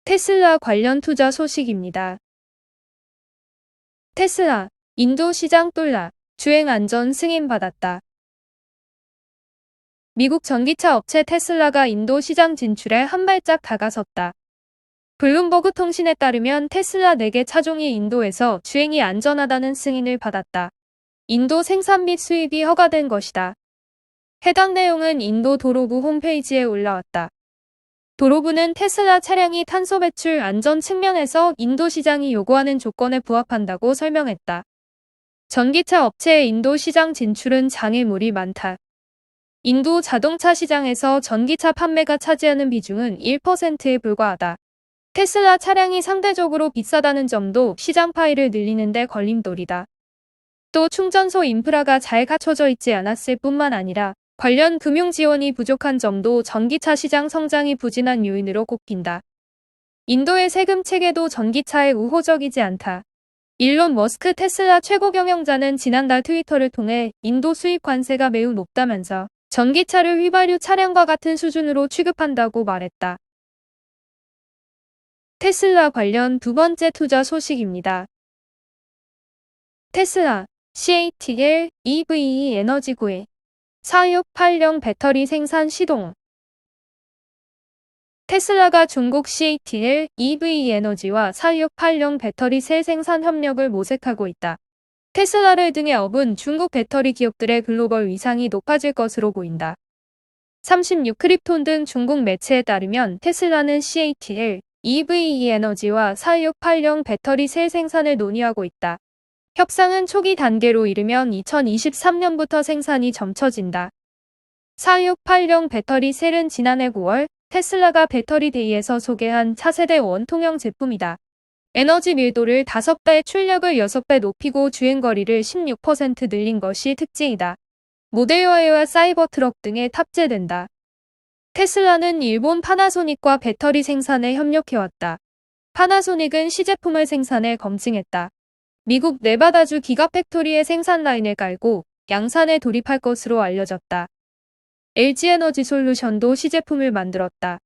테슬라 관련 투자 소식입니다. 테슬라, 인도 시장 똘라, 주행 안전 승인받았다. 미국 전기차 업체 테슬라가 인도 시장 진출에 한 발짝 다가섰다. 블룸버그 통신에 따르면 테슬라 4개 차종이 인도에서 주행이 안전하다는 승인을 받았다. 인도 생산 및 수입이 허가된 것이다. 해당 내용은 인도 도로부 홈페이지에 올라왔다. 도로부는 테슬라 차량이 탄소 배출 안전 측면에서 인도 시장이 요구하는 조건에 부합한다고 설명했다. 전기차 업체의 인도 시장 진출은 장애물이 많다. 인도 자동차 시장에서 전기차 판매가 차지하는 비중은 1%에 불과하다. 테슬라 차량이 상대적으로 비싸다는 점도 시장 파이를 늘리는 데 걸림돌이다. 또 충전소 인프라가 잘 갖춰져 있지 않았을 뿐만 아니라 관련 금융 지원이 부족한 점도 전기차 시장 성장이 부진한 요인으로 꼽힌다. 인도의 세금 체계도 전기차에 우호적이지 않다. 일론 머스크 테슬라 최고 경영자는 지난달 트위터를 통해 인도 수입 관세가 매우 높다면서 전기차를 휘발유 차량과 같은 수준으로 취급한다고 말했다. 테슬라 관련 두 번째 투자 소식입니다. 테슬라, CATL, EVE 에너지구에 4680 배터리 생산 시동. 테슬라가 중국 CATL, EVE 에너지와 4680 배터리 셀 생산 협력을 모색하고 있다. 테슬라를 등에 업은 중국 배터리 기업들의 글로벌 위상이 높아질 것으로 보인다. 36크립톤 등 중국 매체에 따르면 테슬라는 CATL, EVE 에너지와 4680 배터리 셀 생산을 논의하고 있다. 협상은 초기 단계로 이르면 2023년부터 생산이 점쳐진다. 4680 배터리 셀은 지난해 9월 테슬라가 배터리 데이에서 소개한 차세대 원통형 제품이다. 에너지 밀도를 5배, 출력을 6배 높이고 주행거리를 16% 늘린 것이 특징이다. 모델여에와 사이버트럭 등에 탑재된다. 테슬라는 일본 파나소닉과 배터리 생산에 협력해왔다. 파나소닉은 시제품을 생산해 검증했다. 미국 네바다주 기가팩토리의 생산 라인을 깔고 양산에 돌입할 것으로 알려졌다. LG에너지솔루션도 시제품을 만들었다.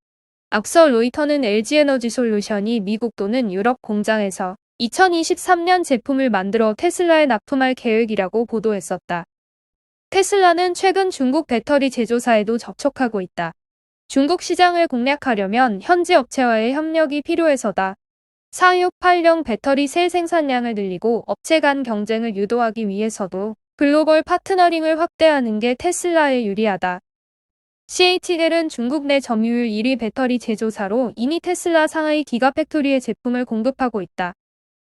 앞서 로이터는 LG에너지솔루션이 미국 또는 유럽 공장에서 2023년 제품을 만들어 테슬라에 납품할 계획이라고 보도했었다. 테슬라는 최근 중국 배터리 제조사에도 접촉하고 있다. 중국 시장을 공략하려면 현지 업체와의 협력이 필요해서다. 4680 배터리 셀 생산량을 늘리고 업체 간 경쟁을 유도하기 위해서도 글로벌 파트너링을 확대하는 게 테슬라에 유리하다. CATL은 중국 내 점유율 1위 배터리 제조사로 이미 테슬라 상하이 기가팩토리에 제품을 공급하고 있다.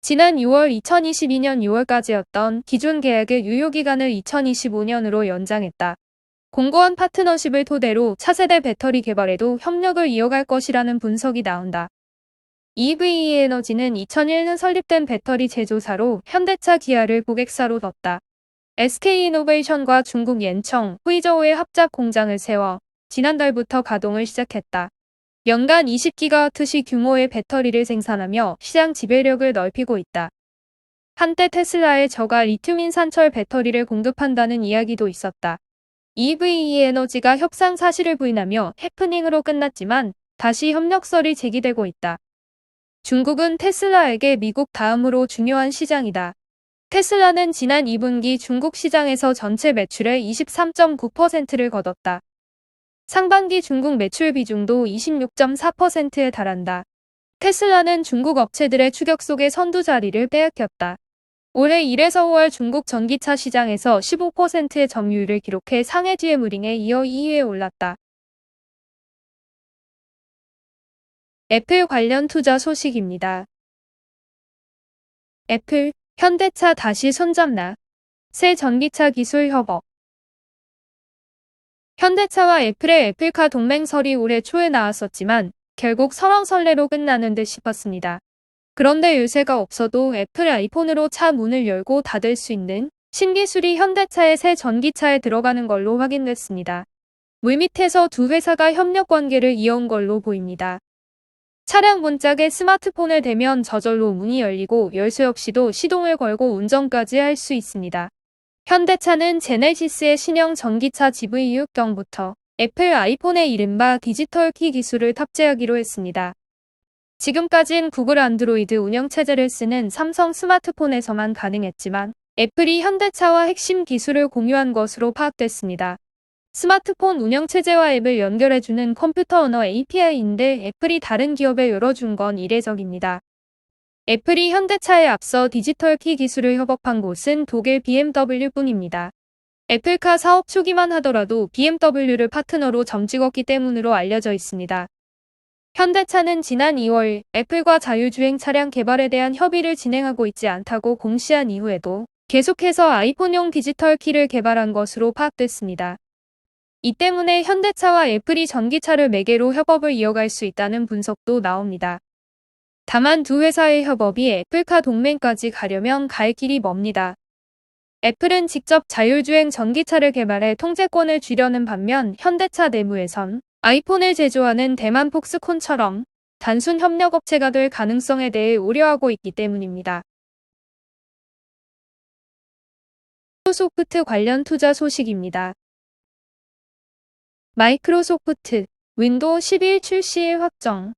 지난 6월 2022년 6월까지였던 기존 계약의 유효기간을 2025년으로 연장했다. 공고한 파트너십을 토대로 차세대 배터리 개발에도 협력을 이어갈 것이라는 분석이 나온다. EVE 에너지는 2001년 설립된 배터리 제조사로 현대차 기아를 고객사로 뒀다. SK이노베이션과 중국 옌청, 후이저우의 합작 공장을 세워 지난달부터 가동을 시작했다. 연간 20기가와트시 규모의 배터리를 생산하며 시장 지배력을 넓히고 있다. 한때 테슬라에 저가 리튬인 산철 배터리를 공급한다는 이야기도 있었다. EVE 에너지가 협상 사실을 부인하며 해프닝으로 끝났지만 다시 협력설이 제기되고 있다. 중국은 테슬라에게 미국 다음으로 중요한 시장이다. 테슬라는 지난 2분기 중국 시장에서 전체 매출의 23.9%를 거뒀다. 상반기 중국 매출 비중도 26.4%에 달한다. 테슬라는 중국 업체들의 추격 속에 선두 자리를 빼앗겼다. 올해 1에서 5월 중국 전기차 시장에서 15%의 점유율을 기록해 상해 뒤에무링에 이어 2위에 올랐다. 애플 관련 투자 소식입니다. 애플, 현대차 다시 손잡나? 새 전기차 기술 협업. 현대차와 애플의 애플카 동맹설이 올해 초에 나왔었지만 결국 설왕설래로 끝나는 듯 싶었습니다. 그런데 유세가 없어도 애플 아이폰으로 차 문을 열고 닫을 수 있는 신기술이 현대차의 새 전기차에 들어가는 걸로 확인됐습니다. 물밑에서 두 회사가 협력 관계를 이어온 걸로 보입니다. 차량 문짝에 스마트폰을 대면 저절로 문이 열리고 열쇠 없이도 시동을 걸고 운전까지 할 수 있습니다. 현대차는 제네시스의 신형 전기차 GV6경부터 애플 아이폰의 이른바 디지털 키 기술을 탑재하기로 했습니다. 지금까진 구글 안드로이드 운영체제를 쓰는 삼성 스마트폰에서만 가능했지만 애플이 현대차와 핵심 기술을 공유한 것으로 파악됐습니다. 스마트폰 운영체제와 앱을 연결해주는 컴퓨터 언어 API인데 애플이 다른 기업에 열어준 건 이례적입니다. 애플이 현대차에 앞서 디지털 키 기술을 협업한 곳은 독일 BMW뿐입니다. 애플카 사업 초기만 하더라도 BMW를 파트너로 점찍었기 때문으로 알려져 있습니다. 현대차는 지난 2월 애플과 자율주행 차량 개발에 대한 협의를 진행하고 있지 않다고 공시한 이후에도 계속해서 아이폰용 디지털 키를 개발한 것으로 파악됐습니다. 이 때문에 현대차와 애플이 전기차를 매개로 협업을 이어갈 수 있다는 분석도 나옵니다. 다만 두 회사의 협업이 애플카 동맹까지 가려면 갈 길이 멉니다. 애플은 직접 자율주행 전기차를 개발해 통제권을 쥐려는 반면 현대차 내부에선 아이폰을 제조하는 대만 폭스콘처럼 단순 협력업체가 될 가능성에 대해 우려하고 있기 때문입니다. 마이크로소프트 관련 투자 소식입니다. 마이크로소프트 윈도우 11 출시일 확정.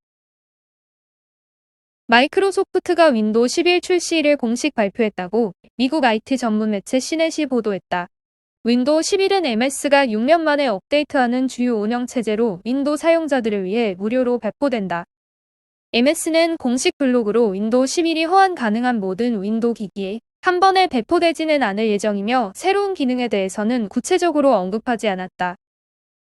마이크로소프트가 윈도우 11 출시일을 공식 발표했다고 미국 IT 전문 매체 시넷이 보도했다. 윈도우 11은 MS가 6년 만에 업데이트하는 주요 운영체제로 윈도우 사용자들을 위해 무료로 배포된다. MS는 공식 블로그로 윈도우 11이 호환 가능한 모든 윈도우 기기에 한 번에 배포되지는 않을 예정이며 새로운 기능에 대해서는 구체적으로 언급하지 않았다.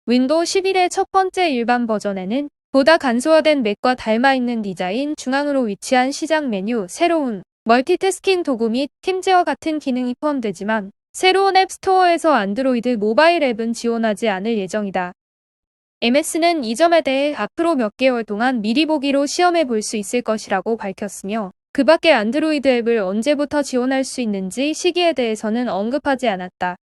윈도우 11의 첫 번째 일반 버전에는 보다 간소화된 맥과 닮아있는 디자인, 중앙으로 위치한 시작 메뉴, 새로운 멀티태스킹 도구 및 팀제어 같은 기능이 포함되지만 새로운 앱 스토어에서 안드로이드 모바일 앱은 지원하지 않을 예정이다. MS는 이 점에 대해 앞으로 몇 개월 동안 미리 보기로 시험해 볼 수 있을 것이라고 밝혔으며 그 밖에 안드로이드 앱을 언제부터 지원할 수 있는지 시기에 대해서는 언급하지 않았다.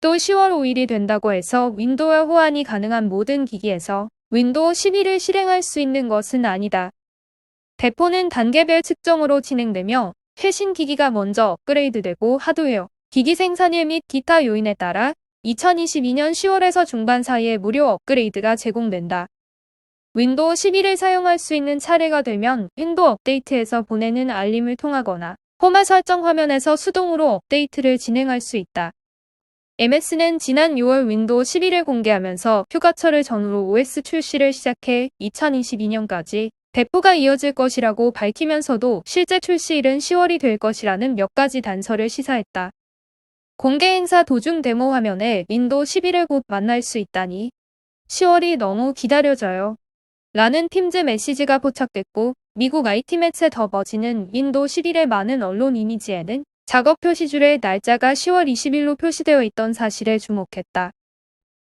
또 10월 5일이 된다고 해서 윈도우 호환이 가능한 모든 기기에서 윈도우 11을 실행할 수 있는 것은 아니다. 배포는 단계별 측정으로 진행되며 최신 기기가 먼저 업그레이드되고 하드웨어, 기기 생산일 및 기타 요인에 따라 2022년 10월에서 중반 사이에 무료 업그레이드가 제공된다. 윈도우 11을 사용할 수 있는 차례가 되면 윈도우 업데이트에서 보내는 알림을 통하거나 포맷 설정 화면에서 수동으로 업데이트를 진행할 수 있다. MS는 지난 6월 윈도우 11을 공개하면서 휴가철을 전후로 OS 출시를 시작해 2022년까지 배포가 이어질 것이라고 밝히면서도 실제 출시일은 10월이 될 것이라는 몇 가지 단서를 시사했다. 공개 행사 도중 데모 화면에 윈도우 11을 곧 만날 수 있다니 10월이 너무 기다려져요. 라는 팀즈 메시지가 포착됐고 미국 IT 매체 더 버지는 윈도우 11의 많은 언론 이미지에는 작업 표시줄에 날짜가 10월 20일로 표시되어 있던 사실에 주목했다.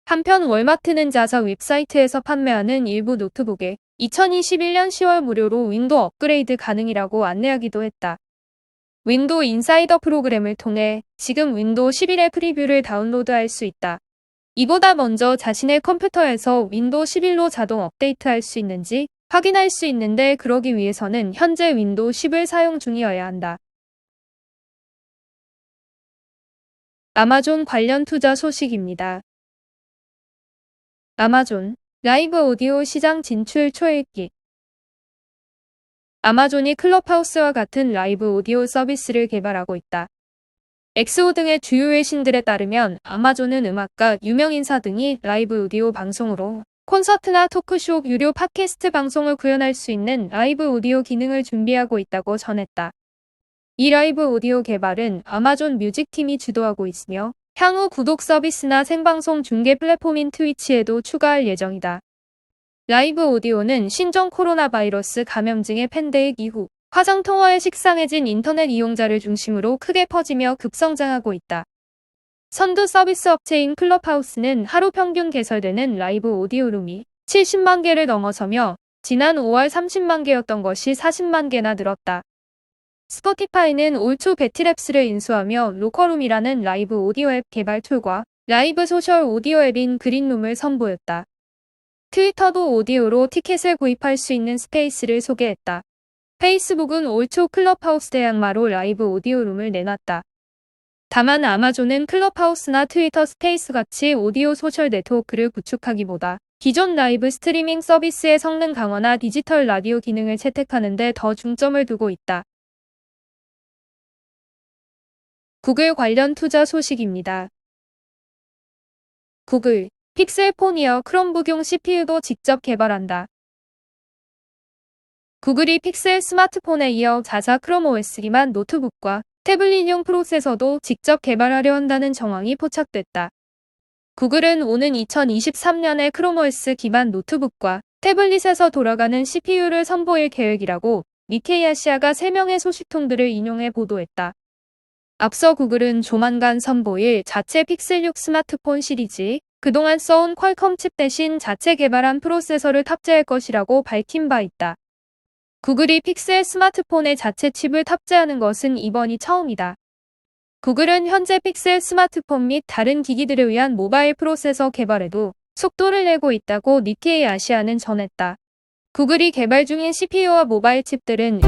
한편 월마트는 자사 웹사이트에서 판매하는 일부 노트북에 2021년 10월 무료로 윈도우 업그레이드 가능이라고 안내하기도 했다. 윈도우 인사이더 프로그램을 통해 지금 윈도우 11의 프리뷰를 다운로드할 수 있다. 이보다 먼저 자신의 컴퓨터에서 윈도우 11로 자동 업데이트할 수 있는지 확인할 수 있는데 그러기 위해서는 현재 윈도우 10을 사용 중이어야 한다. 아마존 관련 투자 소식입니다. 아마존 라이브 오디오 시장 진출 초읽기. 아마존이 클럽하우스와 같은 라이브 오디오 서비스를 개발하고 있다. 엑소 등의 주요 외신들에 따르면 아마존은 음악가, 유명인사 등이 라이브 오디오 방송으로 콘서트나 토크쇼, 유료 팟캐스트 방송을 구현할 수 있는 라이브 오디오 기능을 준비하고 있다고 전했다. 이 라이브 오디오 개발은 아마존 뮤직팀이 주도하고 있으며 향후 구독 서비스나 생방송 중계 플랫폼인 트위치에도 추가할 예정이다. 라이브 오디오는 신종 코로나 바이러스 감염증의 팬데믹 이후 화상통화에 식상해진 인터넷 이용자를 중심으로 크게 퍼지며 급성장하고 있다. 선두 서비스 업체인 클럽하우스는 하루 평균 개설되는 라이브 오디오 룸이 70만 개를 넘어서며 지난 5월 30만 개였던 것이 40만 개나 늘었다. 스포티파이는 올 초 베티랩스를 인수하며 로커룸이라는 라이브 오디오 앱 개발 툴과 라이브 소셜 오디오 앱인 그린룸을 선보였다. 트위터도 오디오로 티켓을 구입할 수 있는 스페이스를 소개했다. 페이스북은 올 초 클럽하우스 대항마로 라이브 오디오 룸을 내놨다. 다만 아마존은 클럽하우스나 트위터 스페이스 같이 오디오 소셜 네트워크를 구축하기보다 기존 라이브 스트리밍 서비스의 성능 강화나 디지털 라디오 기능을 채택하는 데 더 중점을 두고 있다. 구글 관련 투자 소식입니다. 구글, 픽셀 폰 이어 크롬북용 CPU도 직접 개발한다. 구글이 픽셀 스마트폰에 이어 자사 크롬 OS 기반 노트북과 태블릿용 프로세서도 직접 개발하려 한다는 정황이 포착됐다. 구글은 오는 2023년에 크롬 OS 기반 노트북과 태블릿에서 돌아가는 CPU를 선보일 계획이라고 니케이 아시아가 3명의 소식통들을 인용해 보도했다. 앞서 구글은 조만간 선보일 자체 픽셀 6 스마트폰 시리즈, 그동안 써온 퀄컴 칩 대신 자체 개발한 프로세서를 탑재할 것이라고 밝힌 바 있다. 구글이 픽셀 스마트폰에 자체 칩을 탑재하는 것은 이번이 처음이다. 구글은 현재 픽셀 스마트폰 및 다른 기기들을 위한 모바일 프로세서 개발에도 속도를 내고 있다고 니케이 아시아는 전했다. 구글이 개발 중인 CPU와 모바일 칩들은